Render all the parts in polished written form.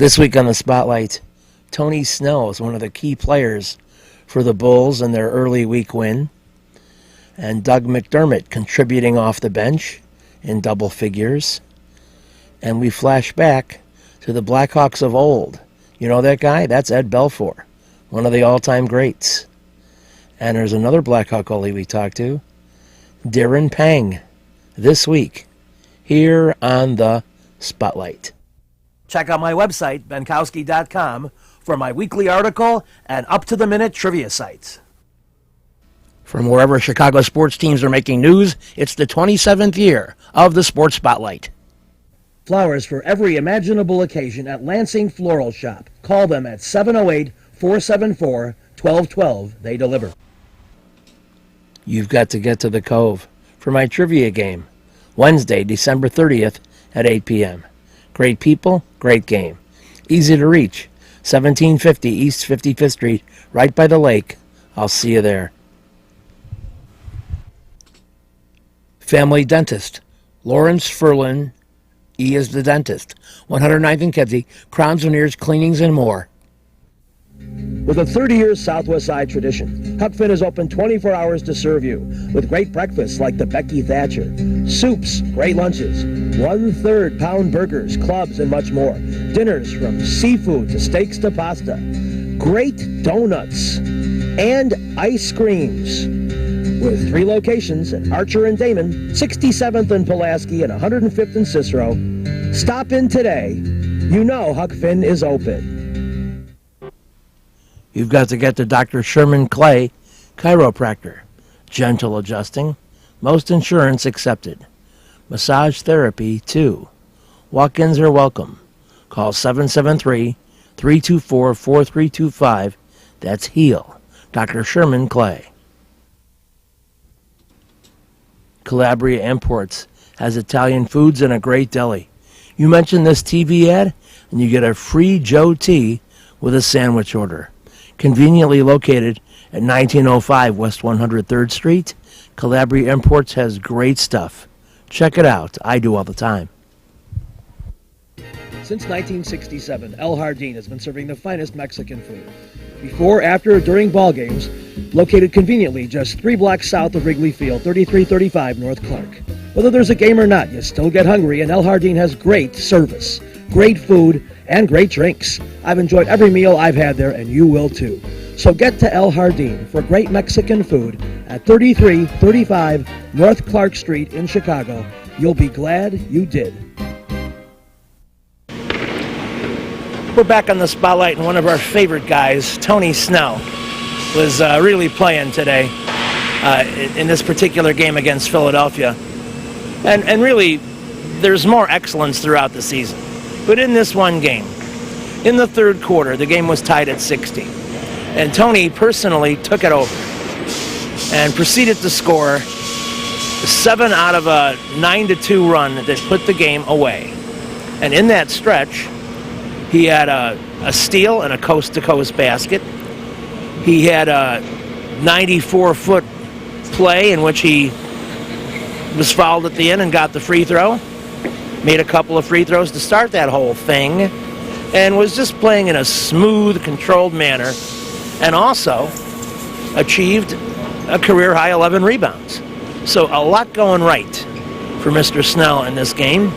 This week on the Spotlight, Tony Snell is one of the key players for the Bulls in their early week win, and Doug McDermott contributing off the bench in double figures. And we flash back to the Blackhawks of old. You know that guy? That's Ed Belfour, one of the all-time greats. And there's another Blackhawk goalie we talked to, Darren Pang, this week, here on the Spotlight. Check out my website, benkowski.com, for my weekly article and up-to-the-minute trivia sites. From wherever Chicago sports teams are making news, it's the 27th year of the Sports Spotlight. Flowers for every imaginable occasion at Lansing Floral Shop. Call them at 708-474-1212. They deliver. You've got to get to the Cove for my trivia game, Wednesday, December 30th at 8 p.m. Great people, great game. Easy to reach, 1750 East 55th Street, right by the lake. I'll see you there. Family Dentist, Lawrence Ferlin, E is the dentist, 109th and Kedzie, crowns, veneers, cleanings, and more. With a 30-year Southwest Side tradition, Huck Finn is open 24 hours to serve you with great breakfasts like the Becky Thatcher, soups, great lunches, 1/3 pound burgers, clubs, and much more. Dinners from seafood to steaks to pasta, great donuts, and ice creams. With 3 locations at Archer and Damon, 67th and Pulaski, and 105th and Cicero. Stop in today. You know Huck Finn is open. You've got to get to Dr. Sherman Clay, chiropractor. Gentle adjusting. Most insurance accepted. Massage therapy, too. Walk-ins are welcome. Call 773-324-4325. That's HEAL. Dr. Sherman Clay. Calabria Imports has Italian foods and a great deli. You mention this TV ad, and you get a free Joe tea with a sandwich order. Conveniently located at 1905 West 103rd Street, Calabria Imports has great stuff. Check it out. I do all the time. Since 1967, El Jardín has been serving the finest Mexican food. Before, after, during ball games, located conveniently just 3 blocks south of Wrigley Field, 3335 North Clark. Whether there's a game or not, you still get hungry, and El Jardín has great service, great food, and great drinks. I've enjoyed every meal I've had there, and you will too. So get to El Jardín for great Mexican food at 3335 North Clark Street in Chicago. You'll be glad you did. We're back on the Spotlight, and one of our favorite guys, Tony Snell, was really playing today in this particular game against Philadelphia. And really, there's more excellence throughout the season. But in this one game, in the third quarter, the game was tied at 60. And Tony personally took it over and proceeded to score 7 out of a 9-2 run that put the game away. And in that stretch, he had a steal and a coast-to-coast basket. He had a 94-foot play in which he was fouled at the end and got the free throw. Made a couple of free throws to start that whole thing, and was just playing in a smooth, controlled manner, and also achieved a career-high 11 rebounds. So a lot going right for Mr. Snell in this game.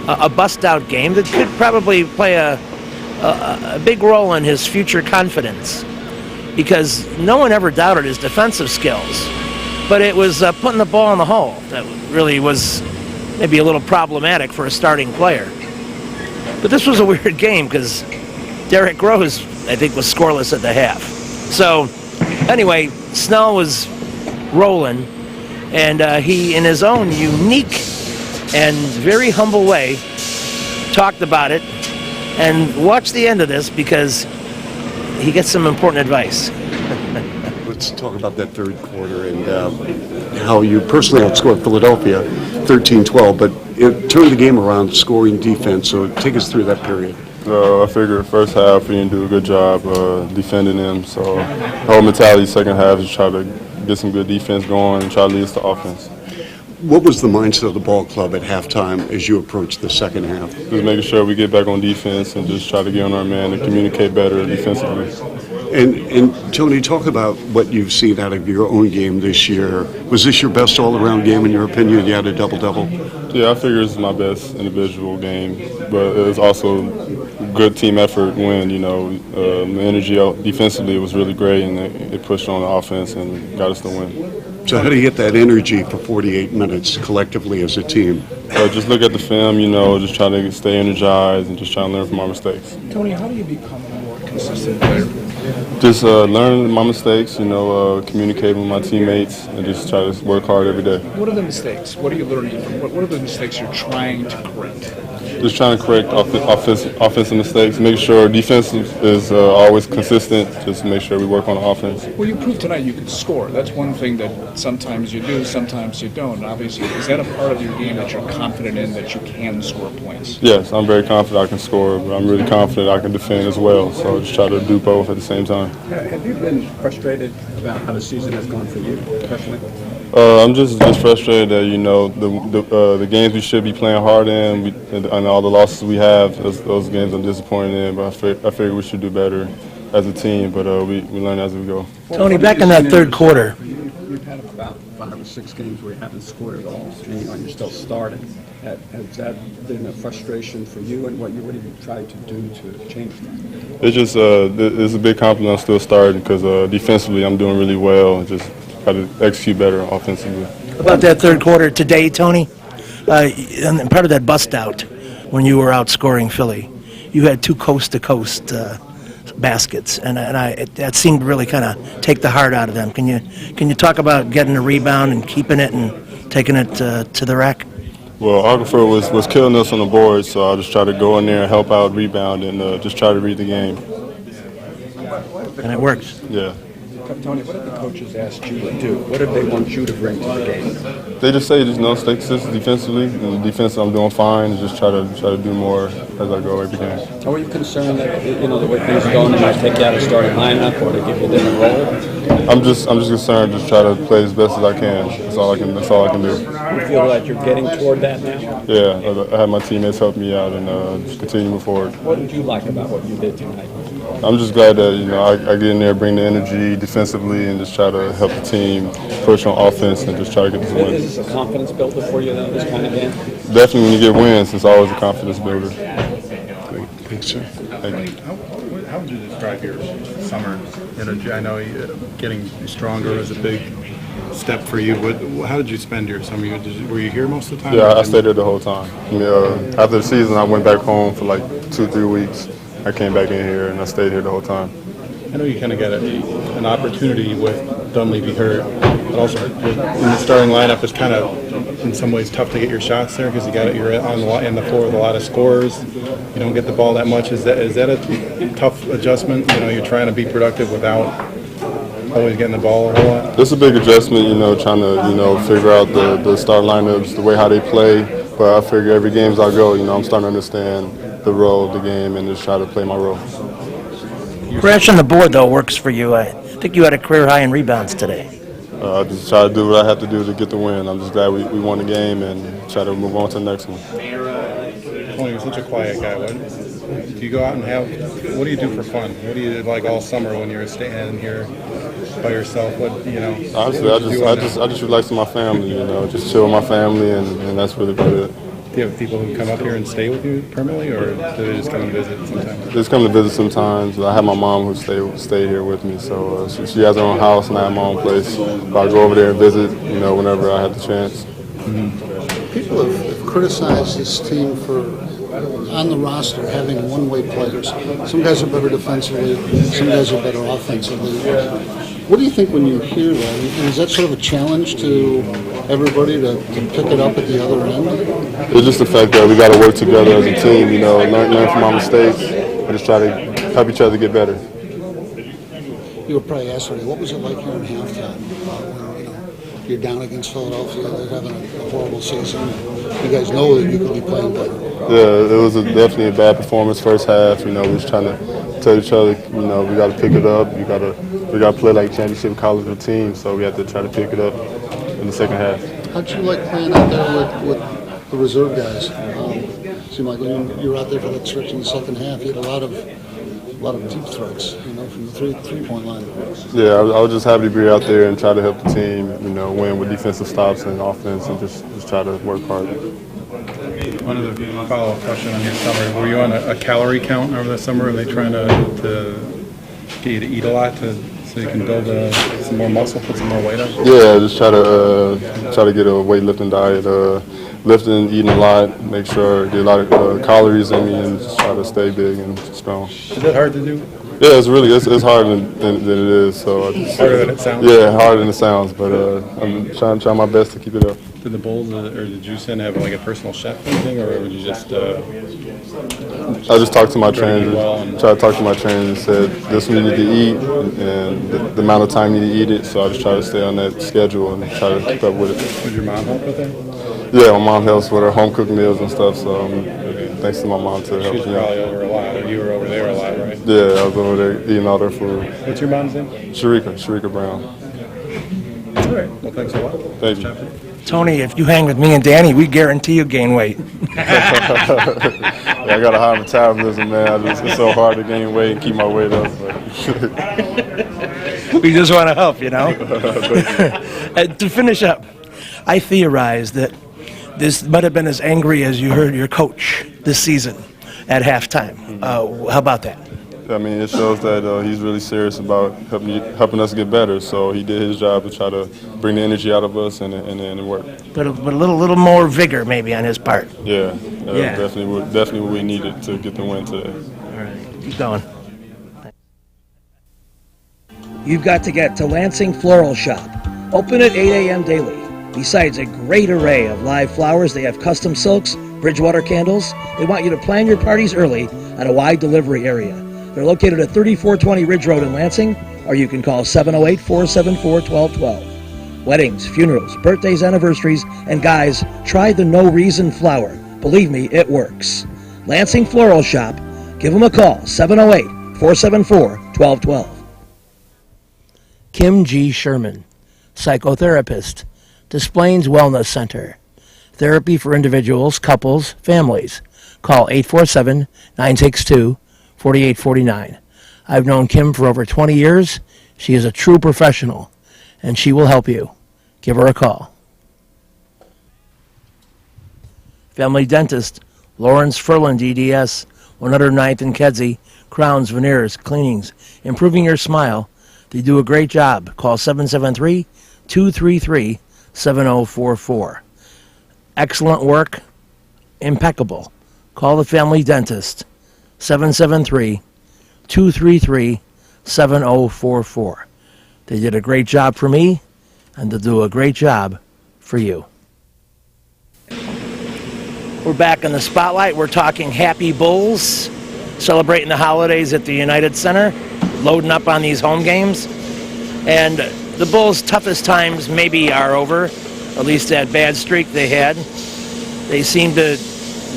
A bust-out game that could probably play a big role in his future confidence, because no one ever doubted his defensive skills, but it was putting the ball in the hole that really was maybe a little problematic for a starting player. But this was a weird game because Derrick Rose, I think, was scoreless at the half. So anyway, Snell was rolling, and he, in his own unique and very humble way, talked about it. And watch the end of this because he gets some important advice. Let's talk about that third quarter and how you personally outscored Philadelphia 13-12, but it turned the game around, scoring defense. So take us through that period. I figured first half we didn't do a good job defending them. So the whole mentality second half is try to get some good defense going and try to lead us to offense. What was the mindset of the ball club at halftime as you approached the second half? Just making sure we get back on defense and just try to get on our man and communicate better defensively. And Tony, talk about what you've seen out of your own game this year. Was this your best all-around game in your opinion? You had a double-double? Yeah, I figure it's my best individual game, but it was also a good team effort win. The energy out defensively was really great, and it pushed on the offense and got us the win. So how do you get that energy for 48 minutes collectively as a team? Just look at the film, just try to stay energized and just try to learn from our mistakes. Tony, how do you become a more consistent player? Just learn my mistakes, communicate with my teammates, and just try to work hard every day. What are the mistakes? What are you learning from? What are the mistakes you're trying to correct? Just trying to correct offensive mistakes, make sure defense is always consistent, just make sure we work on the offense. Well, you proved tonight you can score. That's one thing that sometimes you do, sometimes you don't. Obviously, is that a part of your game that you're confident in, that you can score points? Yes, I'm very confident I can score, but I'm really confident I can defend as well. So I just try to do both at the same time. Have you been frustrated about how the season has gone for you personally? I'm just frustrated that the games we should be playing hard in and all the losses we have, those games I'm disappointed in. But I figure we should do better as a team. But we learn as we go. Tony, back in that third quarter. You've had about 5 or 6 games where you haven't scored at all, and you're still starting. Has that been a frustration for you, and what have you tried to do to change that? It's just it's a big compliment I'm still starting because defensively I'm doing really well. Just got to execute better offensively. About that third quarter today, Tony, and part of that bust out when you were outscoring Philly, you had 2 coast-to-coast baskets, and that seemed to really kind of take the heart out of them. Can you talk about getting a rebound and keeping it and taking it to the rack? Well, Okafor was killing us on the board, so I just try to go in there and help out, rebound, and just try to read the game. And it works. Yeah. Tony, what have the coaches asked you to do? What did they want you to bring to the game? They just say stay consistent defensively. And defense I'm doing fine. And just try to do more as I go every game. Are you concerned that the way things are going, they might take you out of the starting lineup or to give you a different role? I'm just concerned. Just try to play as best as I can. That's all I can do. You feel like you're getting toward that now? Yeah, I had my teammates help me out and just continue to move forward. What did you like about what you did tonight? I'm just glad that I get in there, bring the energy defensively, and just try to help the team push on offense and just try to get this win. Is this a confidence builder for you, though, this kind of game? Definitely, when you get wins, it's always a confidence builder. Great. Thanks, sir. Thank you. How would you describe your summer energy? I know getting stronger was a big step for you. How did you spend your summer? Were you here most of the time? Yeah, I stayed there the whole time. After the season, I went back home for like 2-3 weeks. I came back in here and I stayed here the whole time. I know you kind of got an opportunity with Dunleavy hurt, but also in the starting lineup, it's kind of in some ways tough to get your shots there because you're in the floor with a lot of scorers. You don't get the ball that much. Is that a tough adjustment? You're trying to be productive without always getting the ball a whole lot. It's a big adjustment, trying to figure out the start lineups, the way how they play. But I figure every game as I go, I'm starting to understand the role of the game and just try to play my role. Crashing the board, though, works for you. I think you had a career high in rebounds today. I just try to do what I have to do to get the win. I'm just glad we won the game and try to move on to the next one. Tony, you're such a quiet guy. Do you go out and what do you do for fun? What do you do like all summer when you're standing here by yourself? Honestly, I just relax with my family, just chill with my family, and that's really about it. Do you have people who come up here and stay with you permanently, or do they just come and visit sometimes? They just come to visit sometimes. I have my mom who stay here with me, so she has her own house and I have my own place. But I go over there and visit, whenever I have the chance. People have criticized this team for, on the roster, having one-way players. Some guys are better defensively, some guys are better offensively. What do you think when you hear that? And is that sort of a challenge to everybody to pick it up at the other end? It's just the fact that we got to work together as a team, learn from our mistakes and just try to help each other get better. You were probably asked already, what was it like here in halftime? When, you're down against Philadelphia, they're having a horrible season. You guys know that you could be playing better. Yeah, it was definitely a bad performance first half. We was trying to tell each other, we got to pick it up. We got to play like championship caliber team. So we have to try to pick it up in the second half. How'd you like playing out there with the reserve guys? Seemed like when you were out there for that stretch in the second half, you had a lot of deep threats, from the three-point line. Yeah, I was just happy to be out there and try to help the team, win with defensive stops and offense, and just try to work hard. One other follow-up question on your summer. Were you on a calorie count over the summer? Are they trying to get you to eat a lot so you can build some more muscle, put some more weight on? Yeah, just try to get a weightlifting diet, lifting, eating a lot, make sure I get a lot of calories in me, and just try to stay big and strong. Is that hard to do? Yeah, it's harder than it is. So Harder than it sounds? Yeah, harder than it sounds, but I'm trying my best to keep it up. Did the Bulls or did Juicen have like a personal chef or anything, or would you just? I just talked to my Training trainer. well and- Tried to talk to my trainer and said this one you need to eat and the amount of time you need to eat it. So I just try to stay on that schedule and try to keep up with it. Would your mom help with that? Yeah, my mom helps with her home cooked meals and stuff. So thanks to my mom to She help was me out. probably over a lot, or you were over there a lot, right? Yeah, I was over there eating all their food. What's your mom's name? Sharika Brown. All right. Well, thanks a lot. Thank you. Tony, if you hang with me and Danny, we guarantee you gain weight. Yeah, I got a high metabolism, man. It's so hard to gain weight and keep my weight up. But We just want to help, To finish up, I theorize that this might have been as angry as you heard your coach this season at halftime. How about that? I mean, it shows that he's really serious about helping us get better. So he did his job to try to bring the energy out of us, and it worked. But a little more vigor maybe on his part. Yeah, Yeah. definitely what we needed to get the win today. All right, keep going. You've got to get to Lansing Floral Shop. Open at 8 a.m. daily. Besides a great array of live flowers, they have custom silks, Bridgewater candles. They want you to plan your parties early on a wide delivery area. They're located at 3420 Ridge Road in Lansing, or you can call 708-474-1212. Weddings, funerals, birthdays, anniversaries, and guys, try the No Reason flower. Believe me, it works. Lansing Floral Shop. Give them a call, 708-474-1212. Kim G. Sherman, psychotherapist, Des Plaines Wellness Center. Therapy for individuals, couples, families. Call 847-962-4849. I've known Kim for over 20 years. She is a true professional, and she will help you. Give her a call. Family Dentist, Lawrence Furland, DDS, 109th and Kedzie, crowns, veneers, cleanings, improving your smile. They do a great job. Call 773-233-7044. Excellent work, impeccable. Call the Family Dentist, 773-233-7044. They did a great job for me, and they'll do a great job for you. We're back in the spotlight. We're talking Happy Bulls, celebrating the holidays at the United Center, loading up on these home games. And the Bulls' toughest times maybe are over, at least that bad streak they had. They seem to,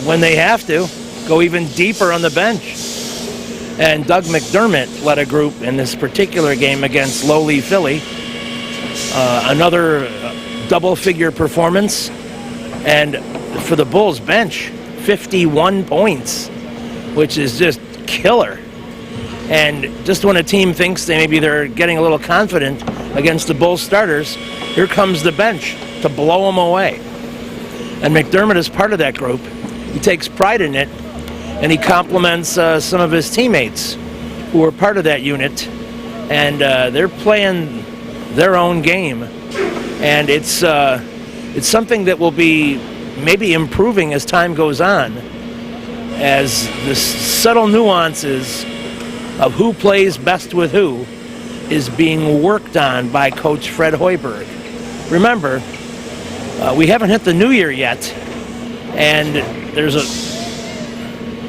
when they have to, go even deeper on the bench. And Doug McDermott led a group in this particular game against lowly Philly. Another double-figure performance. And for the Bulls bench, 51 points, which is just killer. And just when a team thinks they're getting a little confident against the Bulls starters, here comes the bench to blow them away. And McDermott is part of that group. He takes pride in it, and he compliments some of his teammates who are part of that unit. And they're playing their own game. And it's something that will be maybe improving as time goes on, as the subtle nuances of who plays best with who is being worked on by Coach Fred Hoiberg. Remember, we haven't hit the new year yet, and there's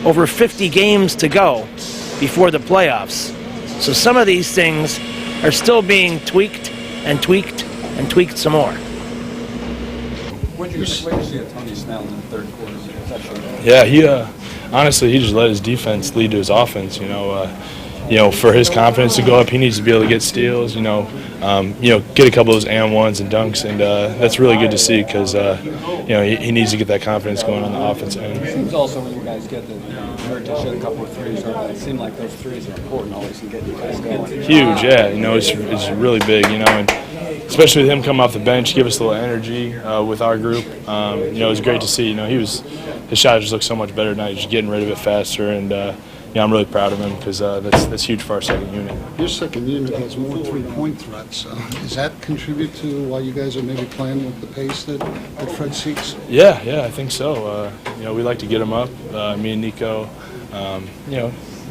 over 50 games to go before the playoffs. So some of these things are still being tweaked and tweaked and tweaked some more. What did you see at Tony Snell in the third quarter? Yeah, he honestly, he just let his defense lead to his offense. for his confidence to go up, he needs to be able to get steals, get a couple of those and ones and dunks, and that's really good to see because, he needs to get that confidence going on the offensive end. It seems also when you guys get the hurt to shoot a couple of threes, it seems like those threes are important always in getting you guys going. Huge, yeah. It's really big, and especially with him coming off the bench, give us a little energy with our group. It was great to see. His shot just looked so much better tonight, just getting rid of it faster, and I'm really proud of him because that's huge for our second unit. Your second unit has more three-point threats. Does that contribute to why you guys are maybe playing with the pace that Fred seeks? Yeah, I think so. We like to get him up. Me and Nico,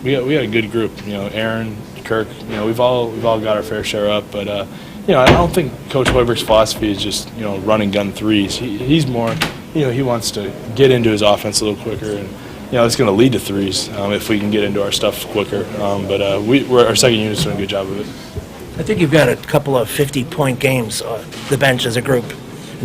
we got a good group. Aaron, Kirk. We've all got our fair share up, but I don't think Coach Hoiberg's philosophy is just run and gun threes. He's more, he wants to get into his offense a little quicker, and it's going to lead to threes if we can get into our stuff quicker. But our second unit's doing a good job of it. I think you've got a couple of 50-point games, the bench as a group, within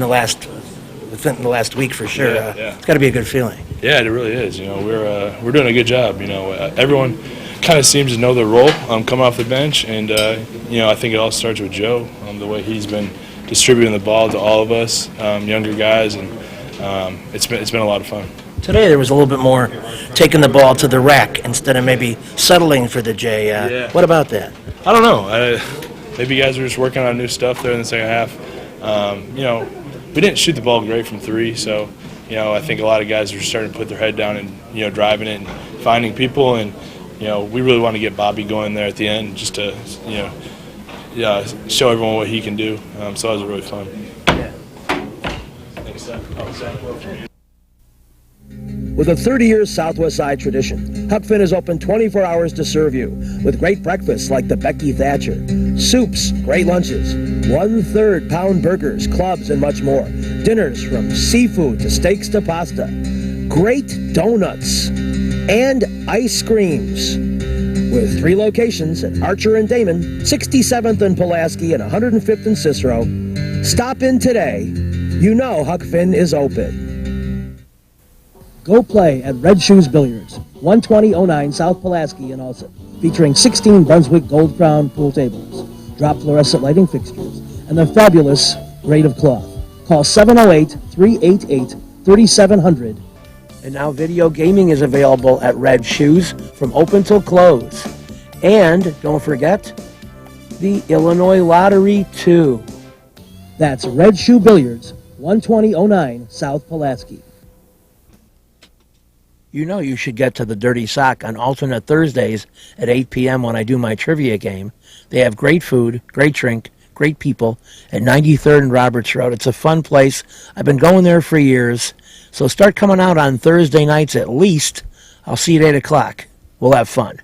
the last week for sure. Yeah. It's got to be a good feeling. Yeah, it really is. We're doing a good job. Everyone kind of seems to know their role coming off the bench, and I think it all starts with Joe, the way he's been distributing the ball to all of us, younger guys, and it's been a lot of fun. Today there was a little bit more taking the ball to the rack instead of maybe settling for the J. What about that? I don't know. Maybe guys are just working on new stuff there in the second half. We didn't shoot the ball great from three, so I think a lot of guys are starting to put their head down and driving it and finding people, and we really want to get Bobby going there at the end just to show everyone what he can do. So that was really fun. Yeah. Thanks, With a 30-year Southwest Side tradition, Huck Finn is open 24 hours to serve you with great breakfasts like the Becky Thatcher, soups, great lunches, 1/3 pound burgers, clubs, and much more. Dinners from seafood to steaks to pasta, great donuts, and ice creams. With 3 locations at Archer and Damon, 67th and Pulaski, and 105th and Cicero. Stop in today. Huck Finn is open. Go play at Red Shoes Billiards, 12009 South Pulaski in Alsip, featuring 16 Brunswick Gold Crown pool tables, drop fluorescent lighting fixtures, and the fabulous grade of cloth. Call 708-388-3700. And now video gaming is available at Red Shoes from open till close. And don't forget, the Illinois Lottery, too. That's Red Shoe Billiards, 12009 South Pulaski. You should get to the Dirty Sock on alternate Thursdays at 8 p.m. when I do my trivia game. They have great food, great drink, great people at 93rd and Roberts Road. It's a fun place. I've been going there for years. So start coming out on Thursday nights at least. I'll see you at 8 o'clock. We'll have fun.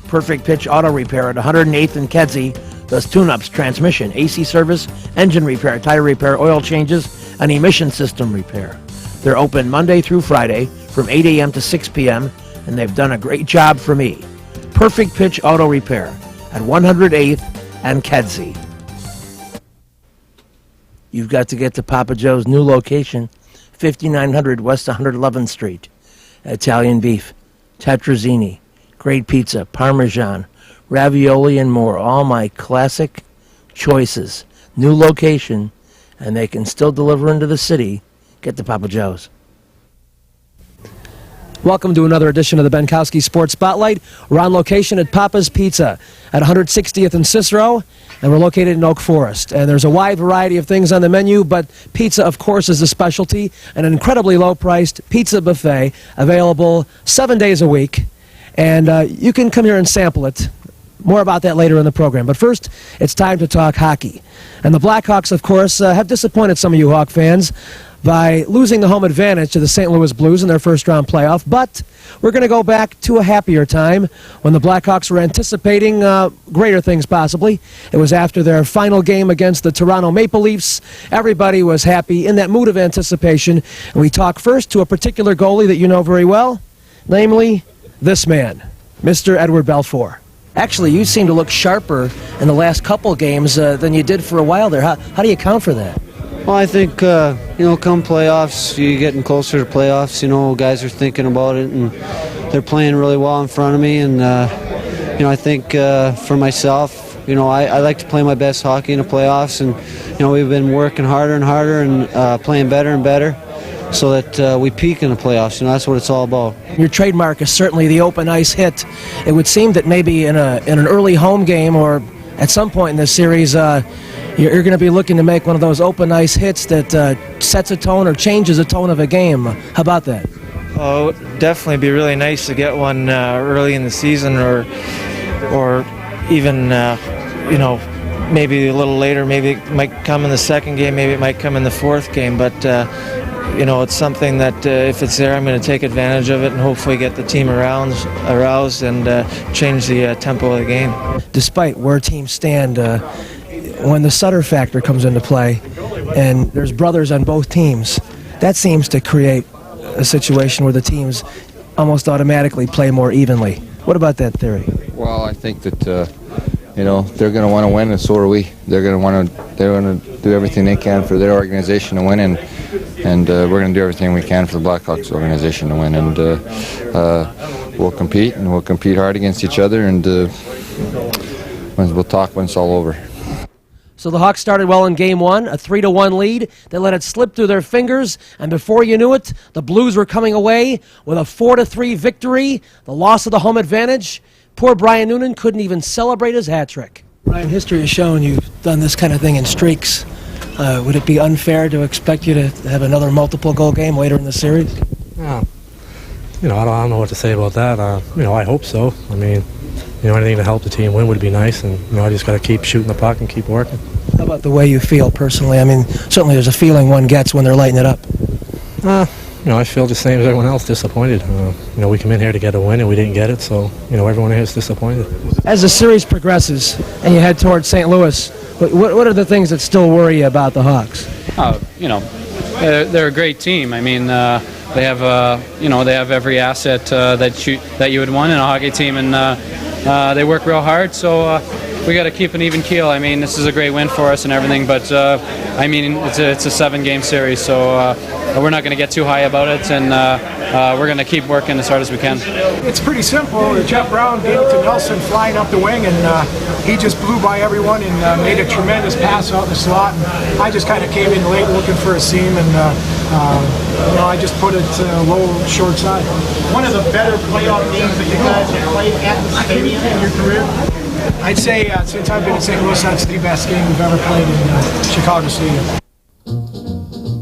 Perfect Pitch Auto Repair at 108th and Kedzie does tune-ups, transmission, AC service, engine repair, tire repair, oil changes, and emission system repair. They're open Monday through Friday from 8 a.m. to 6 p.m., and they've done a great job for me. Perfect Pitch Auto Repair at 108th and Kedzie. You've got to get to Papa Joe's new location, 5900 West 111th Street. Italian beef, tetrazzini, great pizza, Parmesan, ravioli, and more. All my classic choices. New location, and they can still deliver into the city. Get to Papa Joe's. Welcome to another edition of the Benkowski Sports Spotlight. We're on location at Papa's Pizza at 160th and Cicero, and we're located in Oak Forest. And there's a wide variety of things on the menu, but pizza, of course, is a specialty, and an incredibly low-priced pizza buffet available 7 days a week. And you can come here and sample it. More about that later in the program. But first, it's time to talk hockey. And the Blackhawks, of course, have disappointed some of you Hawk fans by losing the home advantage to the St. Louis Blues in their first-round playoff. But we're going to go back to a happier time when the Blackhawks were anticipating greater things, possibly. It was after their final game against the Toronto Maple Leafs. Everybody was happy, in that mood of anticipation. And we talk first to a particular goalie that you know very well, namely this man, Mr. Edward Belfour. Actually, you seem to look sharper in the last couple games than you did for a while there. How do you account for that? Well, I think, come playoffs, you're getting closer to playoffs, guys are thinking about it, and they're playing really well in front of me, and I think for myself, I like to play my best hockey in the playoffs, and we've been working harder and harder and playing better and better, so that we peak in the playoffs. That's what it's all about. Your trademark is certainly the open ice hit. It would seem that maybe in an early home game or at some point in this series, you're going to be looking to make one of those open ice hits that sets a tone or changes the tone of a game. How about that? Oh, it would definitely be really nice to get one early in the season, or even maybe a little later. Maybe it might come in the second game. Maybe it might come in the fourth game. But it's something that if it's there, I'm going to take advantage of it and hopefully get the team aroused and change the tempo of the game. Despite where teams stand, when the Sutter factor comes into play, and there's brothers on both teams, that seems to create a situation where the teams almost automatically play more evenly. What about that theory? Well, I think that they're going to want to win, and so are we. They're going to do everything they can for their organization to win, and we're going to do everything we can for the Blackhawks organization to win. And we'll compete, and we'll compete hard against each other, and we'll talk when it's all over. So the Hawks started well in Game 1, a 3-1 lead. They let it slip through their fingers, and before you knew it, the Blues were coming away with a 4-3 victory, the loss of the home advantage. Poor Brian Noonan couldn't even celebrate his hat trick. Brian, history has shown you've done this kind of thing in streaks. Would it be unfair to expect you to have another multiple goal game later in the series? I don't know what to say about that. I hope so. I mean, anything to help the team win would be nice, and I just got to keep shooting the puck and keep working. How about the way you feel personally? I mean, certainly there's a feeling one gets when they're lighting it up. I feel the same as everyone else, disappointed. We come in here to get a win, and we didn't get it, so, everyone here is disappointed. As the series progresses and you head towards St. Louis, what are the things that still worry you about the Hawks? They're a great team. I mean, they have every asset that you would want in a hockey team, and they work real hard. So we got to keep an even keel. I mean, this is a great win for us and everything, but it's a 7-game series, so we're not going to get too high about it, and we're going to keep working as hard as we can. It's pretty simple. Jeff Brown gave it to Nelson flying up the wing, and he just blew by everyone and made a tremendous pass out in the slot. And I just kind of came in late looking for a seam, and I just put it low, short side. One of the better playoff games that you guys have played at the stadium in your career? I'd say since I've been in St. Louis, that's the best game we've ever played in Chicago Stadium.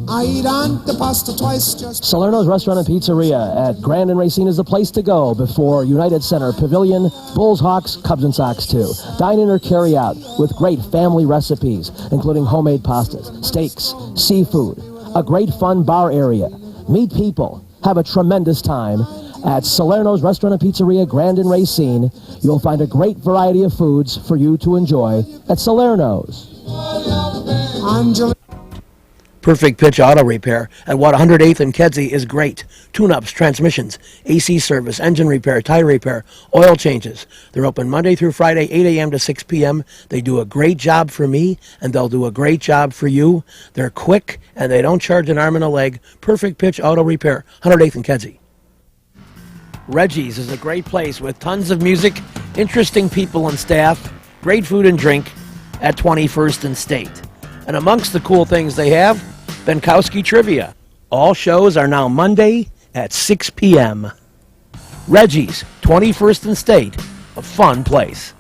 I eat on the pasta twice just... Salerno's Restaurant and Pizzeria at Grand and Racine is the place to go before United Center Pavilion, Bulls, Hawks, Cubs, and Sox too. Dine in or carry out with great family recipes, including homemade pastas, steaks, seafood, a great fun bar area. Meet people. Have a tremendous time. At Salerno's Restaurant and Pizzeria, Grand and Racine, you'll find a great variety of foods for you to enjoy at Salerno's. Perfect Pitch Auto Repair at 108th and Kedzie is great. Tune-ups, transmissions, AC service, engine repair, tire repair, oil changes. They're open Monday through Friday, 8 a.m. to 6 p.m. They do a great job for me, and they'll do a great job for you. They're quick, and they don't charge an arm and a leg. Perfect Pitch Auto Repair, 108th and Kedzie. Reggie's is a great place with tons of music, interesting people and staff, great food and drink at 21st and State. And amongst the cool things they have, Benkowski Trivia. All shows are now Monday at 6 p.m. Reggie's, 21st and State, a fun place.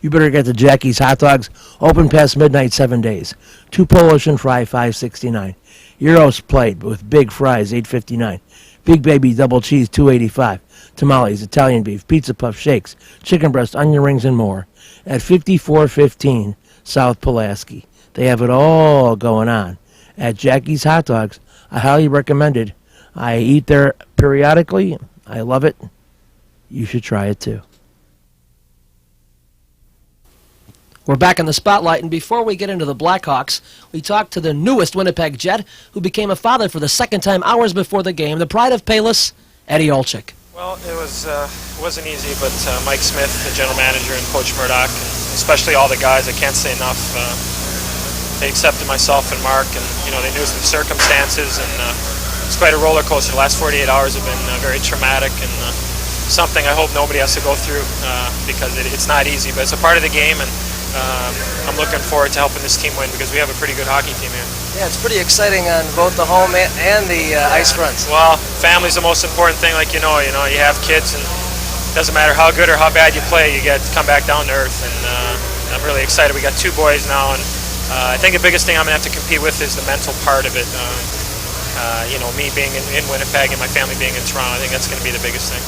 You better get to Jackie's Hot Dogs, open past midnight 7 days. 2 Polish and fry, $5.69. Gyros plate with big fries, $8.59. Big Baby Double Cheese, $2.85. Tamales, Italian beef, pizza puff, shakes, chicken breast, onion rings, and more at 5415 South Pulaski. They have it all going on at Jackie's Hot Dogs. I highly recommend it. I eat there periodically. I love it. You should try it too. We're back in the spotlight, and before we get into the Blackhawks, we talked to the newest Winnipeg Jet, who became a father for the second time hours before the game, the pride of Payless, Eddie Olczyk. Well, it wasn't easy, but Mike Smith, the general manager, and Coach Murdoch, and especially all the guys, I can't say enough. They accepted myself and Mark, and they knew the circumstances, and it's quite a roller coaster. The last 48 hours have been very traumatic and something I hope nobody has to go through because it's not easy, but it's a part of the game, and I'm looking forward to helping this team win because we have a pretty good hockey team here. Yeah, it's pretty exciting on both the home and the ice fronts. Well, family's the most important thing, like you have kids, and it doesn't matter how good or how bad you play, you get to come back down to earth, and I'm really excited. We got 2 boys now, and I think the biggest thing I'm going to have to compete with is the mental part of it. Me being in Winnipeg and my family being in Toronto, I think that's going to be the biggest thing.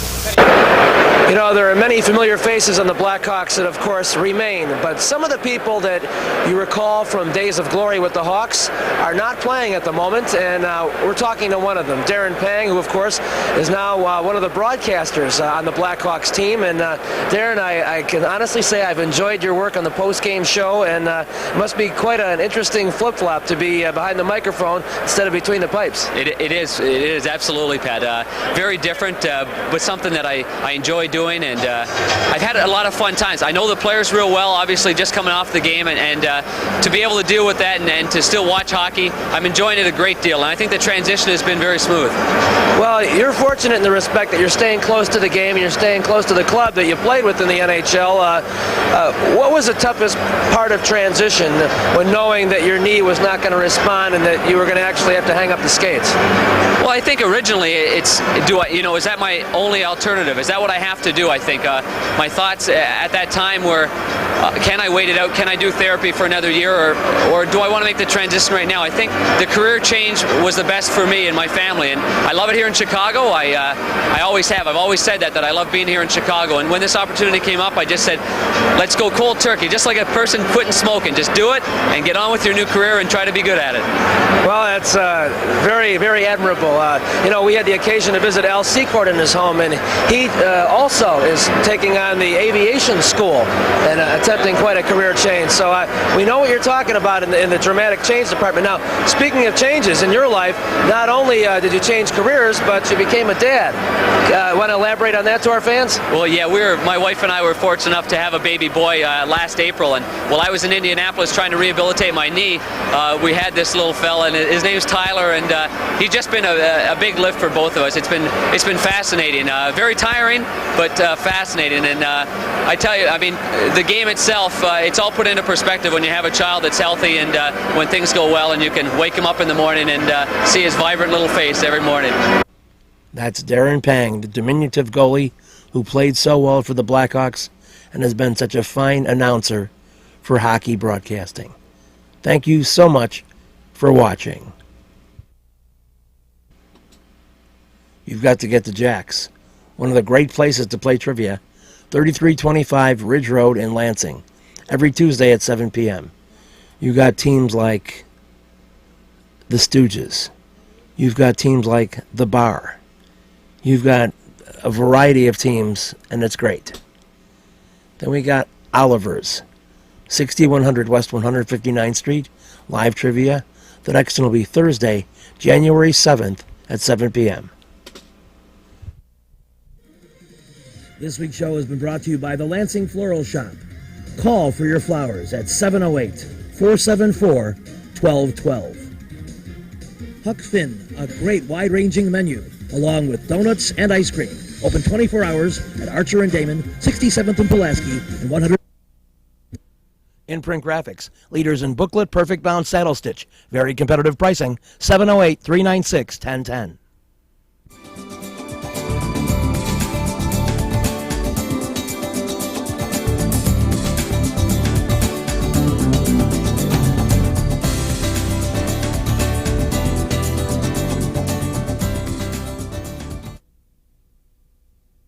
There are many familiar faces on the Blackhawks that, of course, remain, but some of the people that you recall from days of glory with the Hawks are not playing at the moment, and we're talking to one of them, Darren Pang, who, of course, is now one of the broadcasters on the Blackhawks team. And Darren, I can honestly say I've enjoyed your work on the post-game show, and it must be quite an interesting flip-flop to be behind the microphone instead of between the pipes. It is absolutely, Pat. Very different, but something that I enjoy doing, and I've had a lot of fun times. I know the players real well, obviously just coming off the game, and to be able to deal with that and to still watch hockey, I'm enjoying it a great deal, and I think the transition has been very smooth. Well, you're fortunate in the respect that you're staying close to the game and you're staying close to the club that you played with in the NHL. What was the toughest part of transition when knowing that your knee was not going to respond and that you were going to actually have to hang up the skates? Well, I think originally is that my only alternative? Is that what I have to do? I think my thoughts at that time were, can I wait it out? Can I do therapy for another year, or do I want to make the transition right now? I think the career change was the best for me and my family, and I love it here in Chicago. I always have. I've always said that I love being here in Chicago, and when this opportunity came up, I just said, let's go cold turkey, just like a person quitting smoking. Just do it and get on with your new career and try to be good at it. Well, that's very, very admirable. We had the occasion to visit Al Secord in his home, and he also is taking on the aviation school and attempting quite a career change. So we know what you're talking about in the dramatic change department. Now, speaking of changes in your life, not only did you change careers, but you became a dad. Want to elaborate on that to our fans? Well, yeah, my wife and I were fortunate enough to have a baby boy last April, and while I was in Indianapolis trying to rehabilitate my knee, we had this little fella, and his name's Tyler, and he's just been a big lift for both of us. It's been fascinating, very tiring, but fascinating. And I tell you, I mean, the game itself, it's all put into perspective when you have a child that's healthy and when things go well, and you can wake him up in the morning and see his vibrant little face every morning. That's Darren Pang, the diminutive goalie who played so well for the Blackhawks and has been such a fine announcer for hockey broadcasting. Thank you so much for watching. You've got to get to Jack's, one of the great places to play trivia, 3325 Ridge Road in Lansing, every Tuesday at 7 p.m. You got teams like the Stooges. You've got teams like the Bar. You've got a variety of teams, and it's great. Then we got Oliver's, 6100 West 159th Street, live trivia. The next one will be Thursday, January 7th at 7 p.m. This week's show has been brought to you by the Lansing Floral Shop. Call for your flowers at 708-474-1212. Huck Finn, a great wide-ranging menu, along with donuts and ice cream. Open 24 hours at Archer and Damon, 67th and Pulaski, and 100. Imprint Graphics, leaders in booklet, perfect bound saddle stitch. Very competitive pricing, 708-396-1010.